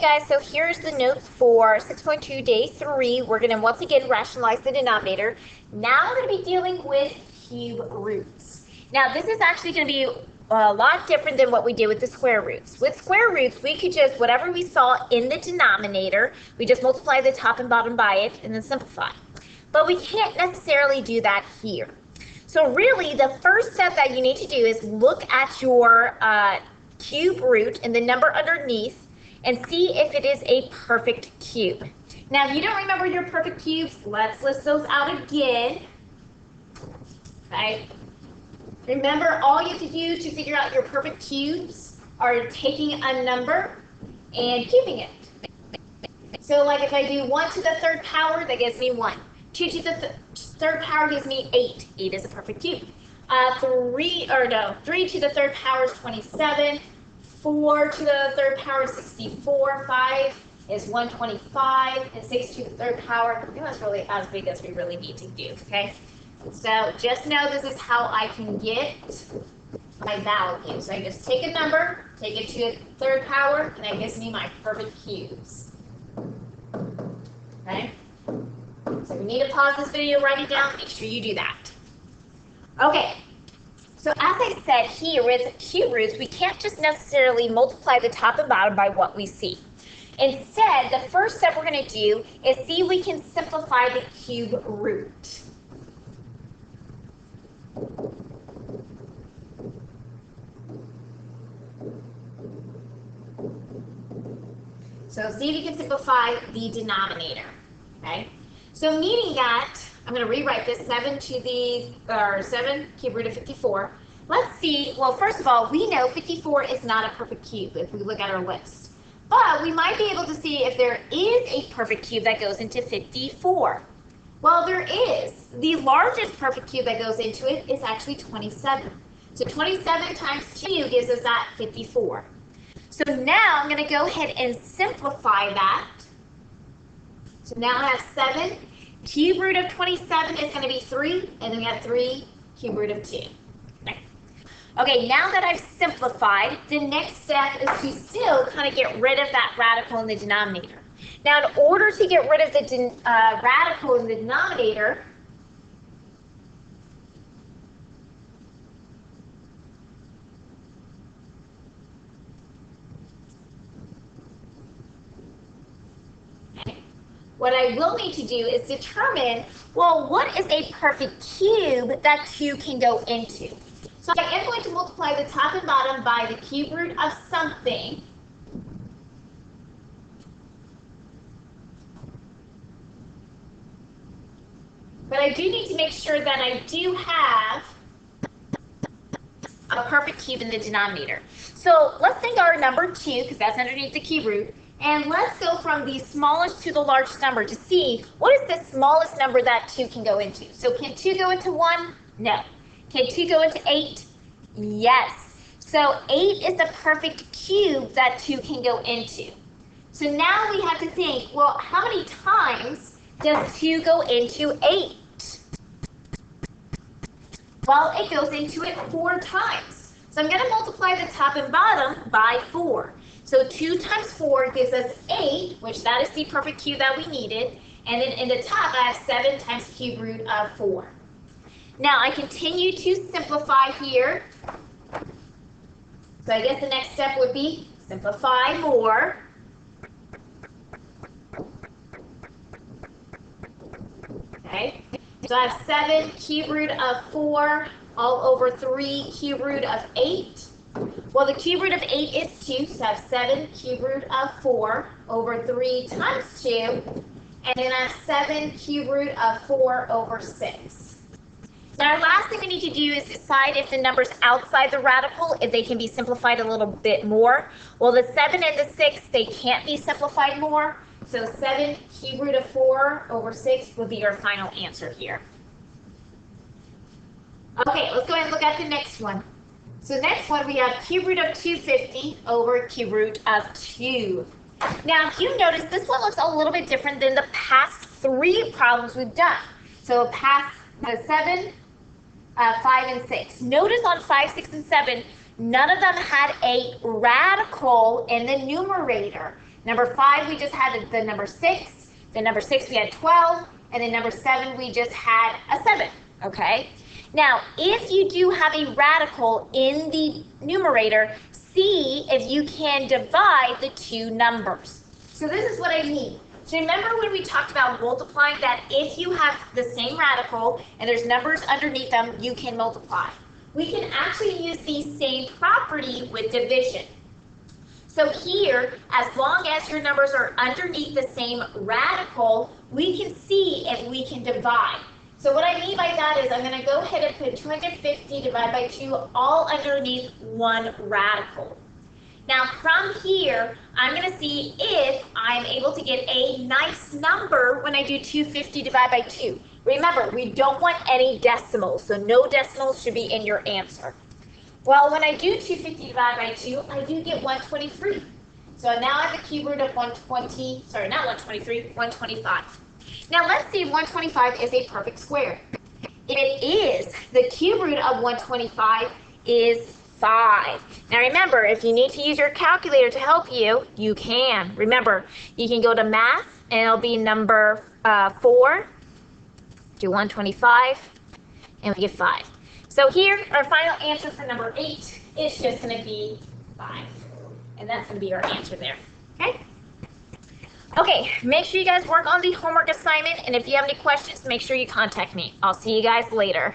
guys, so here's the notes for 6.2 day 3. We're going to once again rationalize the denominator. Now we're going to be dealing with cube roots. Now this is actually going to be a lot different than what we did with the square roots. With square roots, we could just, whatever we saw in the denominator, we just multiply the top and bottom by it and then simplify. But we can't necessarily do that here. So really, the first step that you need to do is look at your cube root and the number underneath and see if it is a perfect cube. Now, if you don't remember your perfect cubes, let's list those out again. Okay. Remember, all you have to do to figure out your perfect cubes are taking a number and cubing it. So, like if I do 1 to the third power, that gives me 1. 2 to the third power gives me 8. 8 is a perfect cube. 3 to the third power is 27. 4 to the third power is 64. 5 is 125. And 6 to the third power, I think that's really as big as we really need to do, okay? So just know this is how I can get my value. So I just take a number, take it to the third power, and that gives me my perfect cubes. Okay? So we need to pause this video, write it down, make sure you do that. Okay. So as I said here with cube roots, we can't just necessarily multiply the top and bottom by what we see. Instead, the first step we're going to do is see if we can simplify the cube root. So see if you can simplify the denominator. Okay? So meaning that, I'm going to rewrite this, 7 cube root of 54. Let's see, well, first of all, we know 54 is not a perfect cube if we look at our list. But we might be able to see if there is a perfect cube that goes into 54. Well, there is. The largest perfect cube that goes into it is actually 27. So 27 times 2 gives us that 54. So now I'm going to go ahead and simplify that. So now I have 7. Cube root of 27 is going to be 3, and then we have 3 cube root of 2. Okay, now that I've simplified, the next step is to still kind of get rid of that radical in the denominator. Now, in order to get rid of the radical in the denominator, what I will need to do is determine, well, what is a perfect cube that 2 can go into? So I am going to multiply the top and bottom by the cube root of something. But I do need to make sure that I do have a perfect cube in the denominator. So let's think our number 2, because that's underneath the cube root. And let's go from the smallest to the largest number to see what is the smallest number that 2 can go into. So can 2 go into 1? No. Can 2 go into 8? Yes. So 8 is the perfect cube that 2 can go into. So now we have to think, well, how many times does 2 go into 8? Well, it goes into it 4 times. So I'm going to multiply the top and bottom by 4. So 2 times 4 gives us 8, which that is the perfect cube that we needed. And then in the top, I have 7 times cube root of 4. Now I continue to simplify here. So I guess the next step would be simplify more. Okay. So I have 7 cube root of 4 all over 3 cube root of 8. Well, the cube root of 8 is 2, so I have 7 cube root of 4 over 3 times 2, and then I have 7 cube root of 4 over 6. So our last thing we need to do is decide if the numbers outside the radical, if they can be simplified a little bit more. Well, the 7 and the 6, they can't be simplified more, so 7 cube root of 4 over 6 will be our final answer here. Okay, let's go ahead and look at the next one. So next one, we have cube root of 250 over cube root of 2. Now, if you notice, this one looks a little bit different than the past 3 problems we've done. So past the 7, 5, and 6. Notice on 5, 6, and 7, none of them had a radical in the numerator. Number 5, we just had the number 6. The number 6, we had 12. And then number 7, we just had a 7. Okay? Now, if you do have a radical in the numerator, see if you can divide the two numbers. So this is what I mean. So remember when we talked about multiplying, that if you have the same radical and there's numbers underneath them, you can multiply. We can actually use the same property with division. So here, as long as your numbers are underneath the same radical, we can see if we can divide. So what I mean by that is I'm going to go ahead and put 250 divided by 2 all underneath one radical. Now from here, I'm going to see if I'm able to get a nice number when I do 250 divided by 2. Remember, we don't want any decimals, so no decimals should be in your answer. Well, when I do 250 divided by 2, I do get 123. So now I have a cube root of 120, sorry, not 123, 125. Now let's see if 125 is a perfect square. If it is, the cube root of 125 is 5. Now remember, if you need to use your calculator to help you, you can. Remember, you can go to math, and it'll be number 4, do 125, and we get 5. So here, our final answer for number 8 is just going to be 5. And that's going to be our answer there. Okay? Okay, make sure you guys work on the homework assignment, and if you have any questions, make sure you contact me. I'll see you guys later.